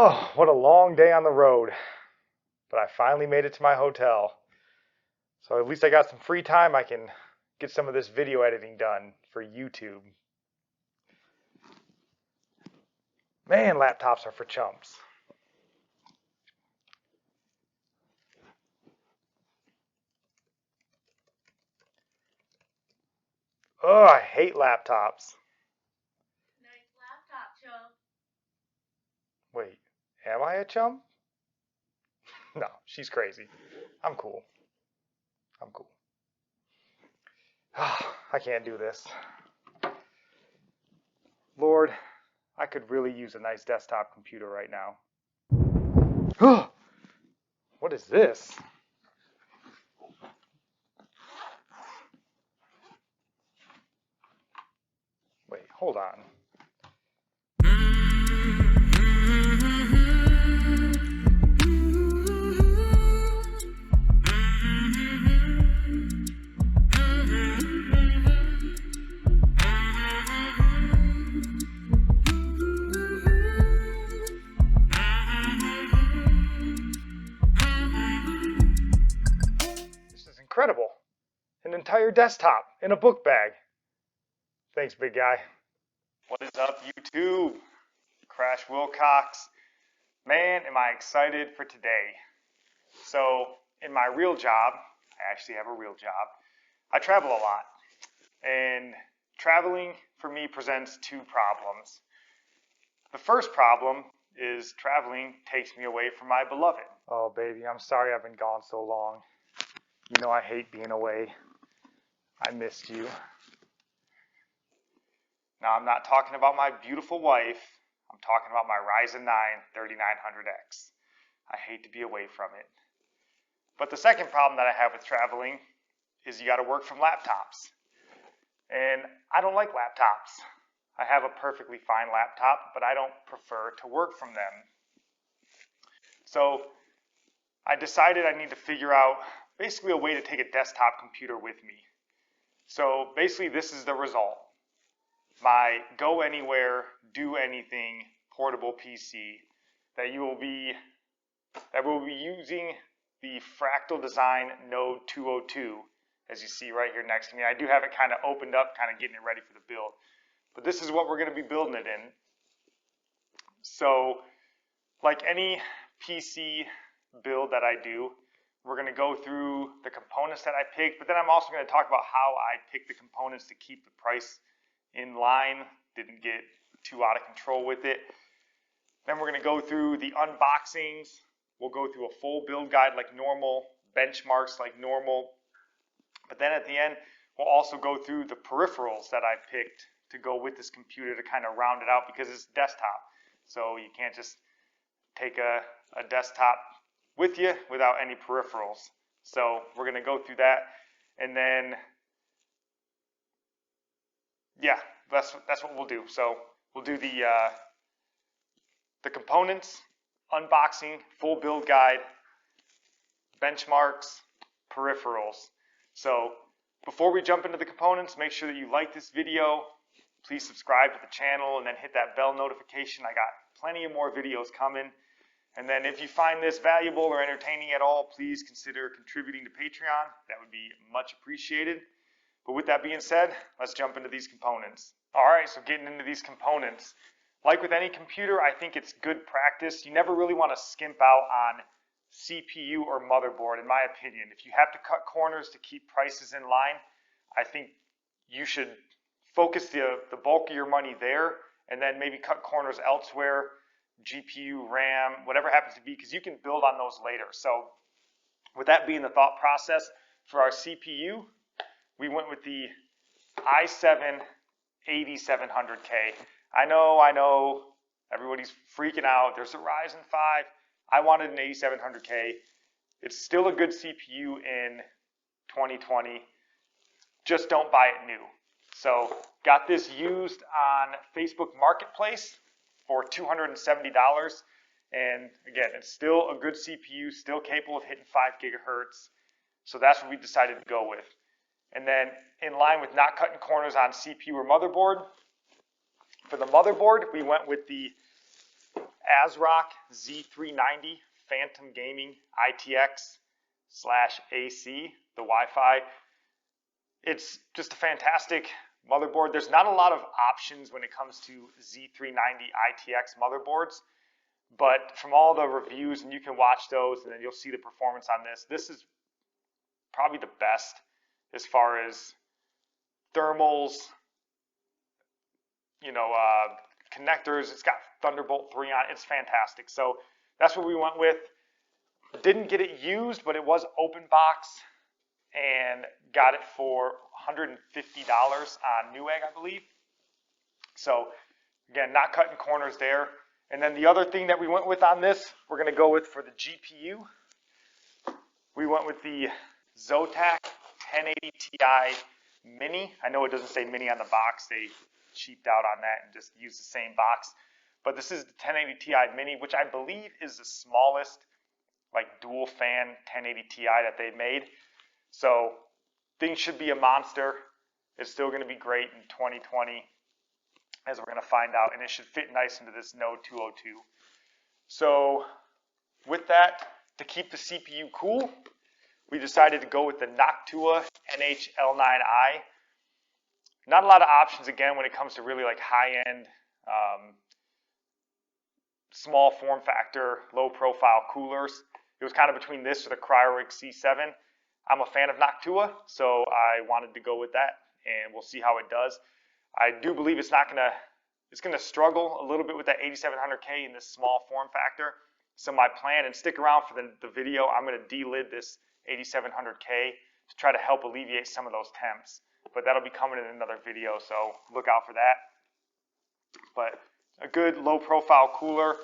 Oh, what a long day on the road. But I finally made it to my hotel. So at least I got some free time. I can get some of this video editing done for YouTube. Man, laptops are for chumps. Oh, I hate laptops. Nice laptop, chump. Wait, am I a chump? No, she's crazy. I'm cool. I'm cool. I can't do this. Lord, I could really use a nice desktop computer right now. What is this? Wait, hold on. This is incredible. An entire desktop in a book bag. Thanks, big guy. What is up, YouTube? Crash Wilcox. Man, am I excited for today. So, in my real job, I actually have a real job, I travel a lot. And traveling, for me, presents two problems. The first problem is traveling takes me away from my beloved. Oh, baby, I'm sorry I've been gone so long. You know I hate being away. I missed you. Now, I'm not talking about my beautiful wife. I'm talking about my Ryzen 9 3900X. I hate to be away from it. But the second problem that I have with traveling is you got to work from laptops. And I don't like laptops. I have a perfectly fine laptop, but I don't prefer to work from them. So I decided I need to figure out basically a way to take a desktop computer with me. So basically this is the result. My go anywhere, do anything portable PC that will be using the Fractal Design Node 202, as you see right here next to me. I do have it kind of opened up, kind of getting it ready for the build. But this is what we're going to be building it in. So, like any PC build that I do, we're going to go through the components that I picked, but then I'm also going to talk about how I picked the components to keep the price in line, didn't get too out of control with it. Then we're going to go through the unboxings. We'll go through a full build guide like normal, benchmarks like normal. But then at the end, we'll also go through the peripherals that I picked to go with this computer to kind of round it out because it's desktop. So you can't just take a desktop with you without any peripherals. So we're going to go through that. And then, yeah, that's what we'll do. So we'll do the components, unboxing, full build guide, benchmarks, peripherals. So before we jump into the components, make sure that you like this video. Please subscribe to the channel and then hit that bell notification. I got plenty of more videos coming. And then if you find this valuable or entertaining at all, please consider contributing to Patreon. That would be much appreciated. But with that being said, let's jump into these components. All right, so getting into these components. Like with any computer, I think it's good practice. You never really want to skimp out on CPU or motherboard, in my opinion. If you have to cut corners to keep prices in line, I think you should focus the bulk of your money there and then maybe cut corners elsewhere, GPU, RAM, whatever happens to be, because you can build on those later. So with that being the thought process, for our CPU, we went with the i7 8700K. I know, everybody's freaking out. There's a Ryzen 5. I wanted an 8700K. It's still a good CPU in 2020. Just don't buy it new. So got this used on Facebook Marketplace for $270. And again, it's still a good CPU, still capable of hitting 5 gigahertz. So that's what we decided to go with. And then in line with not cutting corners on CPU or motherboard, for the motherboard, we went with the ASRock Z390 Phantom Gaming ITX / AC, the Wi-Fi. It's just a fantastic motherboard. There's not a lot of options when it comes to Z390 ITX motherboards, but from all the reviews, and you can watch those and then you'll see the performance on this, this is probably the best as far as thermals, connectors. It's got Thunderbolt 3 on it. It's fantastic. So that's what we went with. Didn't get it used, but it was open box, and got it for $150 on Newegg, I believe. So again, not cutting corners there. And then the other thing that we went with on this, we're going to go with for the GPU. We went with the Zotac 1080 Ti Mini. I know it doesn't say Mini on the box. They cheaped out on that and just used the same box. But this is the 1080 Ti Mini, which I believe is the smallest like dual fan 1080 Ti that they've made. So things should be a monster. It's still going to be great in 2020, as we're going to find out, and it should fit nice into this Node 202. So with that, to keep the CPU cool, we decided to go with the Noctua NH-L9i. Not a lot of options, again, when it comes to really like high-end, small form factor, low profile coolers. It was kind of between this or the CryoRig C7. I'm a fan of Noctua, so I wanted to go with that, and we'll see how it does. I do believe it's going to struggle a little bit with that 8700K in this small form factor. So my plan, and stick around for the video, I'm going to delid this 8700K to try to help alleviate some of those temps. But that'll be coming in another video, so look out for that. But a good low profile cooler,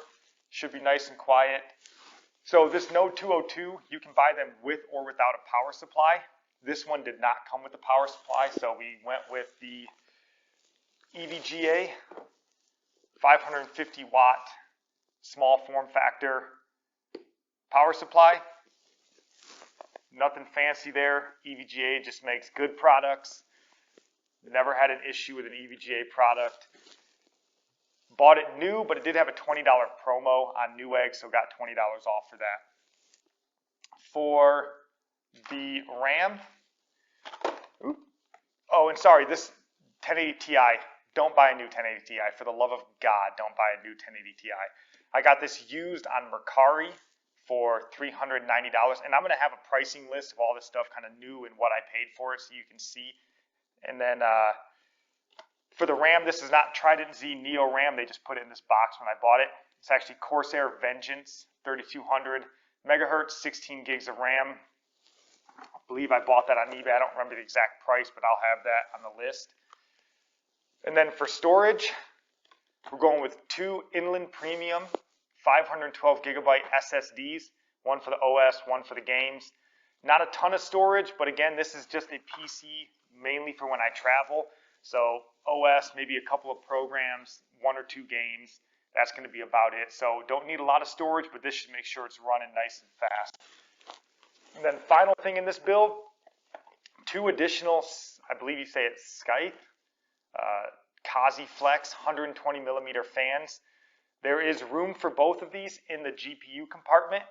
should be nice and quiet. So this Node 202, you can buy them with or without a power supply. This one did not come with a power supply, so we went with the EVGA 550 watt small form factor power supply. Nothing fancy there. EVGA just makes good products. Never had an issue with an EVGA product. Bought it new, but it did have a $20 promo on Newegg, so got $20 off for that. For the RAM, and sorry, this 1080 Ti, don't buy a new 1080 Ti. For the love of God, don't buy a new 1080 Ti. I got this used on Mercari for $390, and I'm going to have a pricing list of all this stuff kind of new and what I paid for it so you can see. And then for the RAM, this is not Trident Z Neo RAM. They just put it in this box when I bought it. It's actually Corsair Vengeance 3200 megahertz, 16 gigs of RAM. I believe I bought that on eBay. I don't remember the exact price, but I'll have that on the list. And then for storage, we're going with two Inland Premium 512 gigabyte SSDs, one for the OS, one for the games. Not a ton of storage, but again, this is just a PC mainly for when I travel. So OS, maybe a couple of programs, one or two games. That's going to be about it. So don't need a lot of storage, but this should make sure it's running nice and fast. And then final thing in this build, two additional, I believe you say it's Scythe, Kazi Flex 120 millimeter fans. There is room for both of these in the GPU compartment.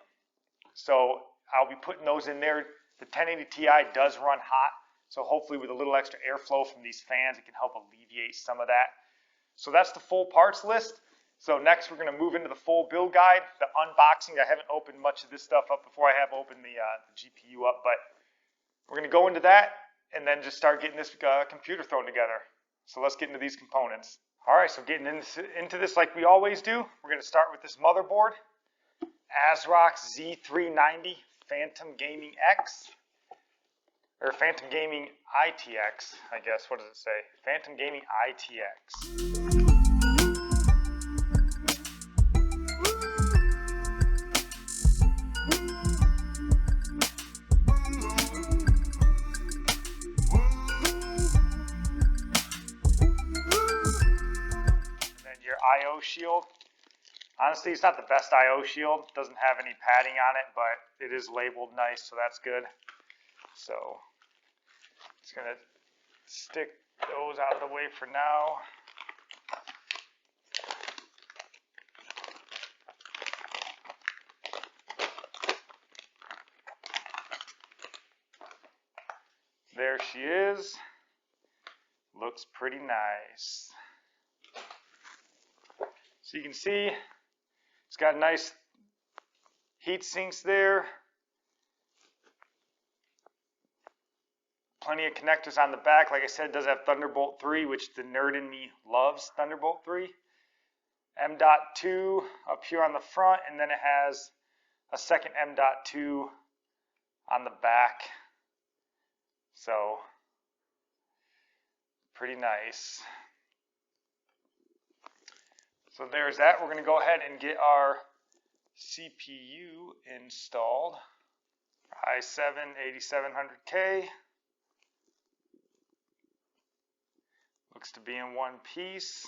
So I'll be putting those in there. The 1080 Ti does run hot. So hopefully with a little extra airflow from these fans, it can help alleviate some of that. So that's the full parts list. So next we're going to move into the full build guide, the unboxing. I haven't opened much of this stuff up before. I have opened the GPU up, but we're going to go into that and then just start getting this computer thrown together. So let's get into these components. All right, so getting into this like we always do, we're going to start with this motherboard, ASRock Z390 Phantom Gaming-X. Or Phantom Gaming ITX, I guess. What does it say? Phantom Gaming ITX. And then your I/O shield. Honestly, it's not the best I/O shield. It doesn't have any padding on it, but it is labeled nice, so that's good. So just going to stick those out of the way for now. There she is. Looks pretty nice. So you can see it's got nice heat sinks there. Plenty of connectors on the back. Like I said, it does have Thunderbolt 3, which the nerd in me loves Thunderbolt 3. M.2 up here on the front, and then it has a second M.2 on the back. So, pretty nice. So there's that. We're going to go ahead and get our CPU installed. i7-8700K. Looks to be in one piece.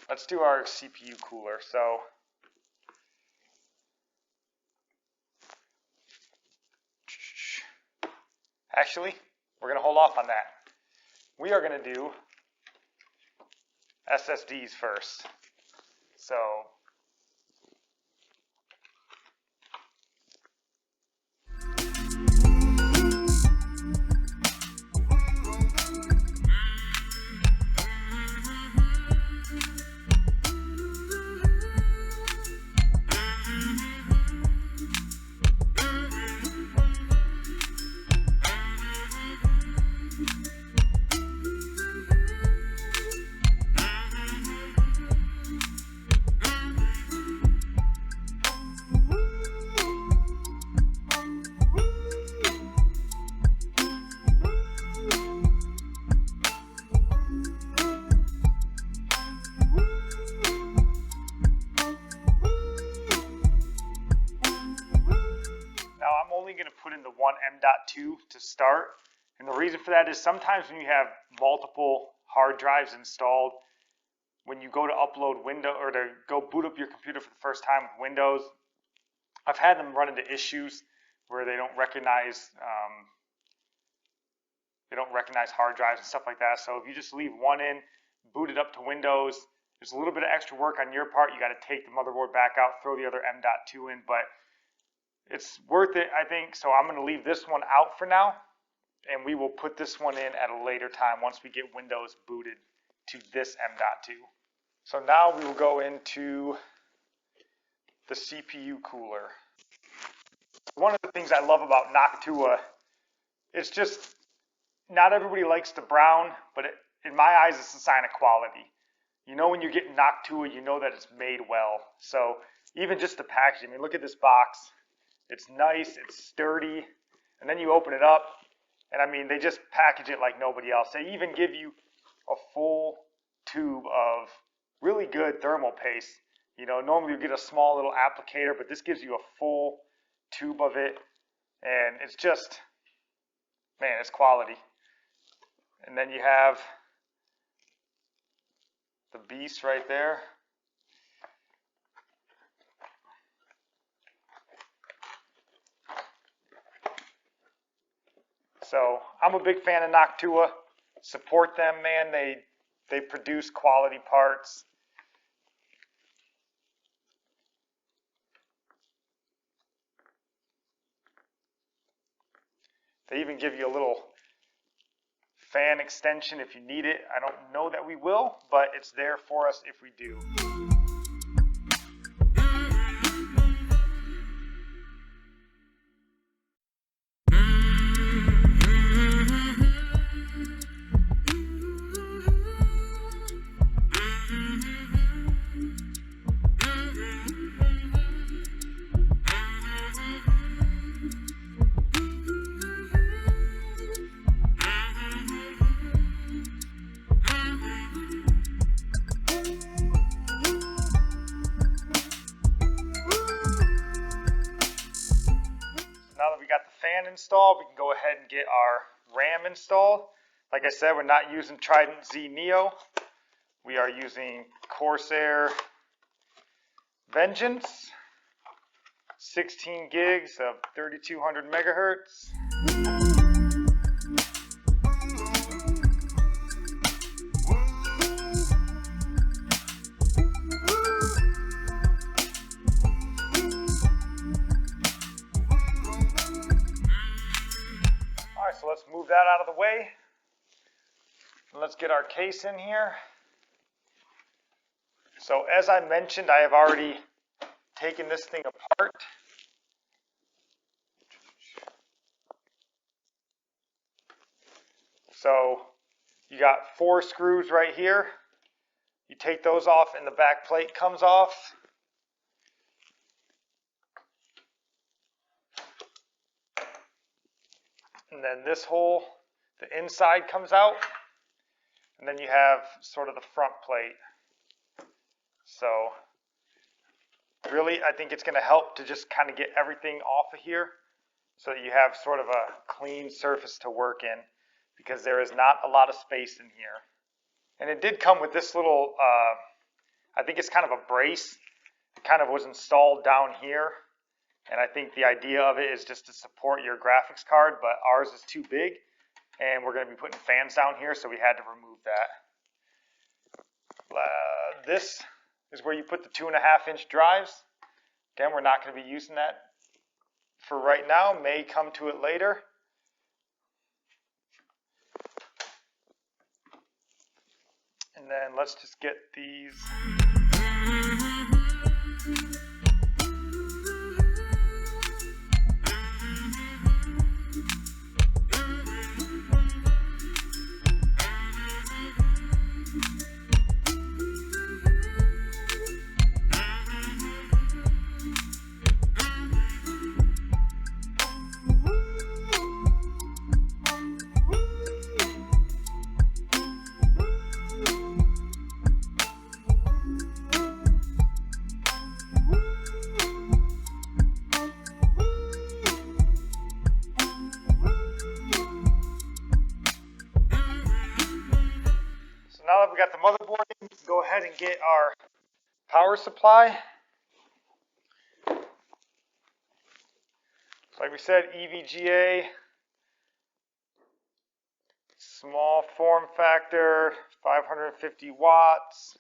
Let's do our CPU cooler. So actually, we're going to hold off on that. We are going to do SSDs first. So going to put in the one M.2 to start, and the reason for that is sometimes when you have multiple hard drives installed, when you go to upload Windows or to go boot up your computer for the first time with Windows, I've had them run into issues where they don't recognize hard drives and stuff like that. So if you just leave one in, boot it up to Windows, there's a little bit of extra work on your part. You got to take the motherboard back out, throw the other M.2 in, but it's worth it, I think. So I'm going to leave this one out for now, and we will put this one in at a later time once we get Windows booted to this M.2. So now we will go into the CPU cooler. One of the things I love about Noctua, it's just, not everybody likes the brown, but in my eyes, it's a sign of quality. You know when you get Noctua, you know that it's made well. So even just the packaging, I mean, look at this box. It's nice, it's sturdy, and then you open it up, and I mean, they just package it like nobody else. They even give you a full tube of really good thermal paste. You know, normally you get a small little applicator, but this gives you a full tube of it, and it's just, man, it's quality. And then you have the beast right there. So I'm a big fan of Noctua. Support them, man. They produce quality parts. They even give you a little fan extension if you need it. I don't know that we will, but it's there for us if we do. Now that we got the fan installed, we can go ahead and get our RAM installed. Like I said, we're not using Trident Z Neo. We are using Corsair Vengeance, 16 gigs of 3200 megahertz. All right, so let's move that out of the way. Let's get our case in here. So as I mentioned, I have already taken this thing apart. So you got 4 screws right here. You take those off and the back plate comes off. And then this hole, the inside comes out. And then you have sort of the front plate. So really, I think it's going to help to just kind of get everything off of here so that you have sort of a clean surface to work in, because there is not a lot of space in here. And it did come with this little, I think it's kind of a brace. It kind of was installed down here. And I think the idea of it is just to support your graphics card, but ours is too big. And we're going to be putting fans down here, so we had to remove that. This is where you put the 2.5-inch drives. Again, we're not going to be using that for right now. May come to it later. And then let's just get these. Now that we got the motherboard in, we can go ahead and get our power supply. So like we said, EVGA, small form factor, 550 watts.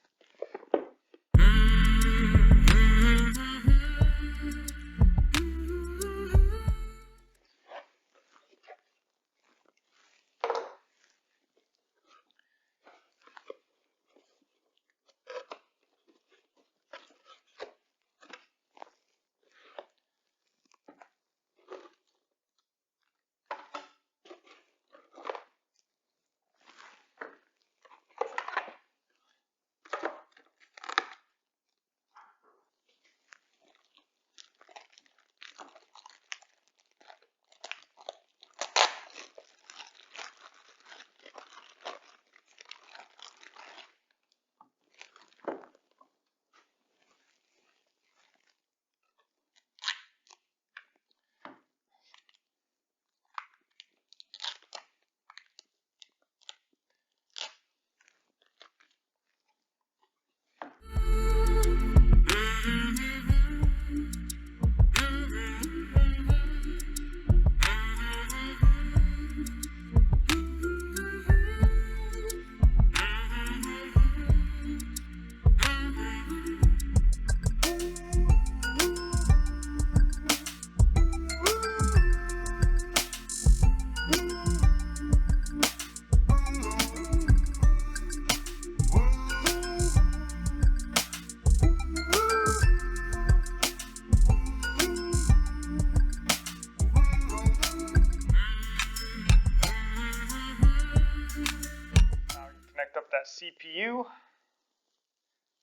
CPU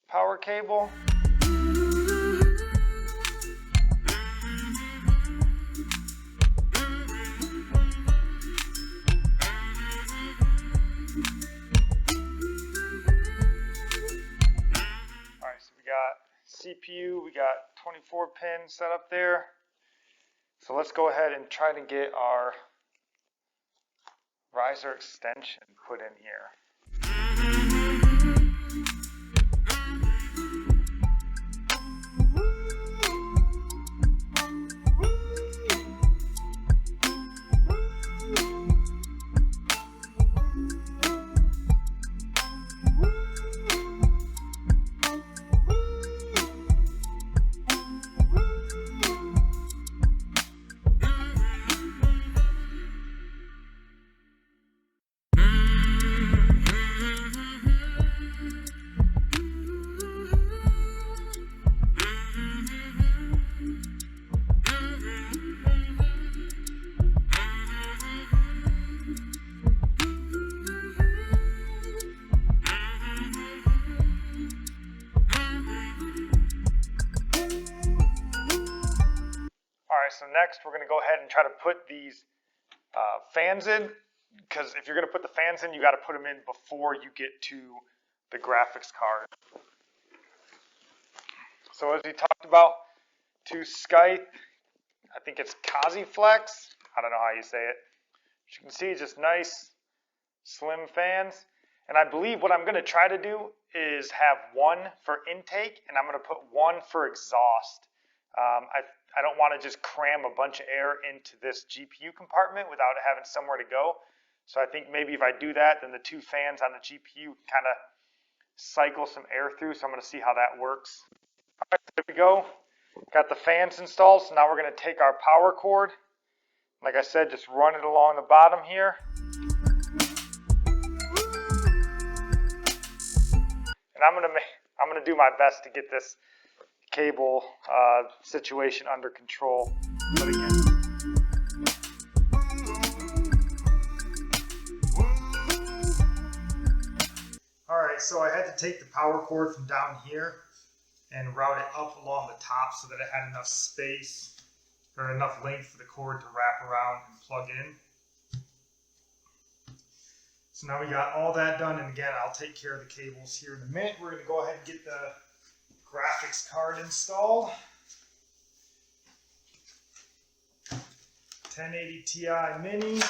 power cable. Alright, so we got CPU, we got 24 pins set up there. So let's go ahead and try to get our riser extension put in here. Alright, so next we're going to go ahead and try to put these fans in, because if you're going to put the fans in, you got to put them in before you get to the graphics card. So as we talked about, to Skype, I think it's Flex. I don't know how you say it. As you can see, just nice, slim fans. And I believe what I'm going to try to do is have one for intake, and I'm going to put one for exhaust. I don't want to just cram a bunch of air into this GPU compartment without having somewhere to go. So I think maybe if I do that, then the two fans on the GPU kind of cycle some air through. So I'm going to see how that works. All right, there we go. Got the fans installed. So now we're going to take our power cord. Like I said, just run it along the bottom here. And I'm going to do my best to get this cable situation under control. But again, alright, so I had to take the power cord from down here and route it up along the top so that it had enough space or enough length for the cord to wrap around and plug in. So now we got all that done, and again, I'll take care of the cables here in a minute. We're going to go ahead and get the graphics card installed. 1080 Ti Mini.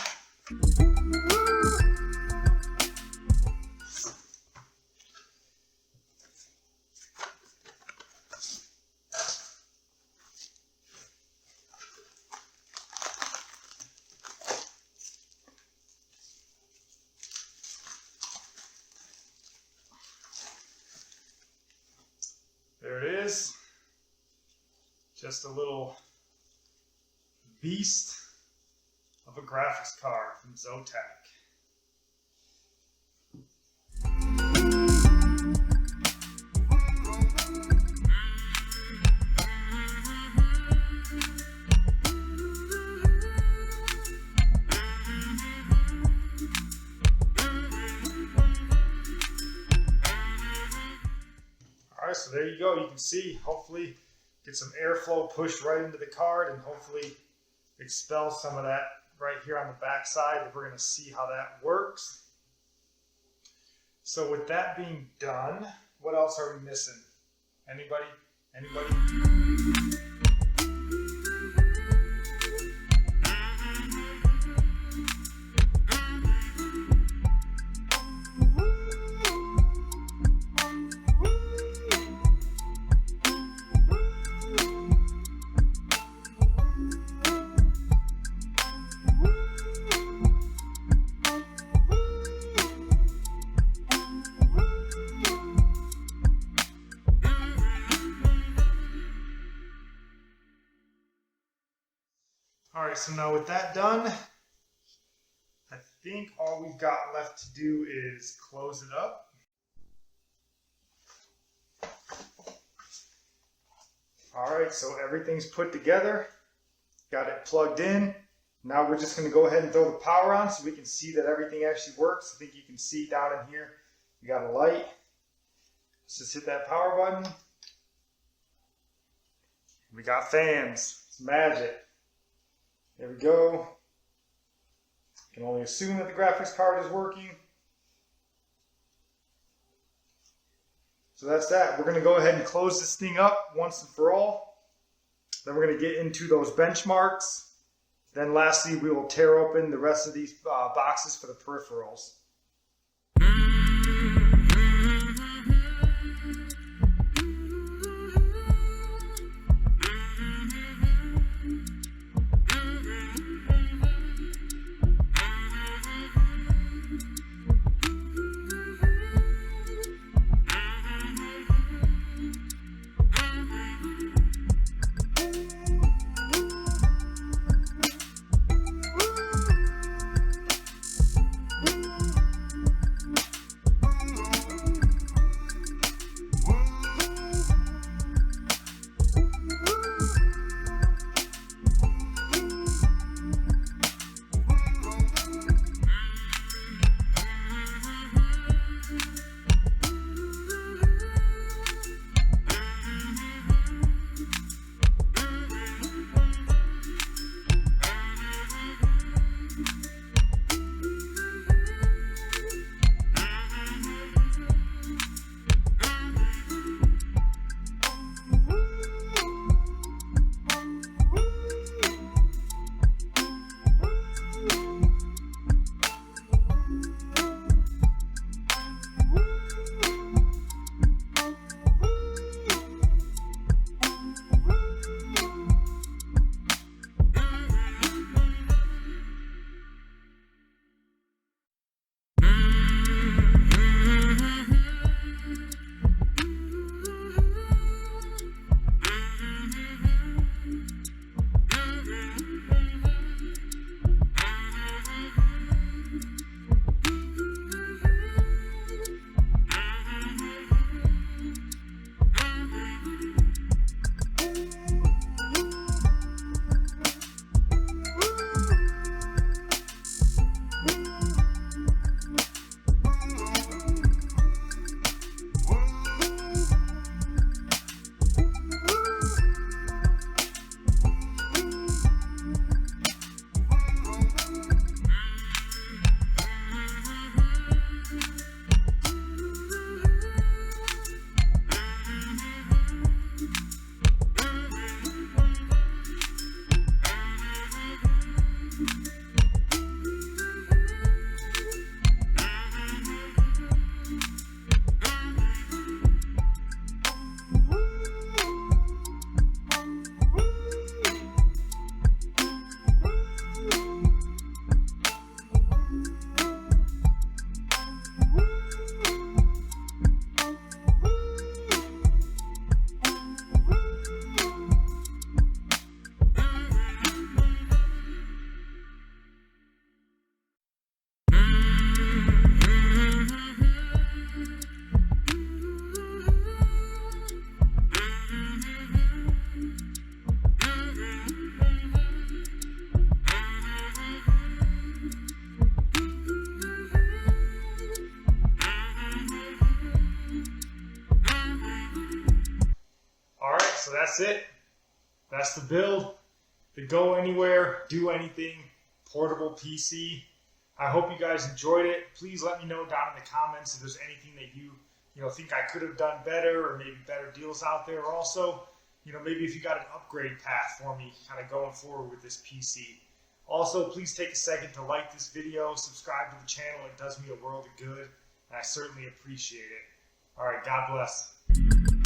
There it is. Just a little beast of a graphics card from Zotac. Alright, so there you go. You can see, hopefully get some airflow pushed right into the card and hopefully expel some of that right here on the back side. We're going to see how that works. So with that being done, what else are we missing? Anybody? Anybody? Alright, so now with that done, I think all we've got left to do is close it up. Alright, so everything's put together, got it plugged in. Now we're just going to go ahead and throw the power on so we can see that everything actually works. I think you can see down in here, we got a light. Let's just hit that power button. We got fans. It's magic. There we go. You can only assume that the graphics card is working. So that's that. We're going to go ahead and close this thing up once and for all. Then we're going to get into those benchmarks Then lastly, we will tear open the rest of these boxes for the peripherals. So that's it. That's the build. The go anywhere, do anything, portable PC. I hope you guys enjoyed it. Please let me know down in the comments if there's anything that you think I could have done better, or maybe better deals out there. Also, maybe if you got an upgrade path for me kind of going forward with this PC. Also, please take a second to like this video, subscribe to the channel. It does me a world of good, and I certainly appreciate it. All right, God bless.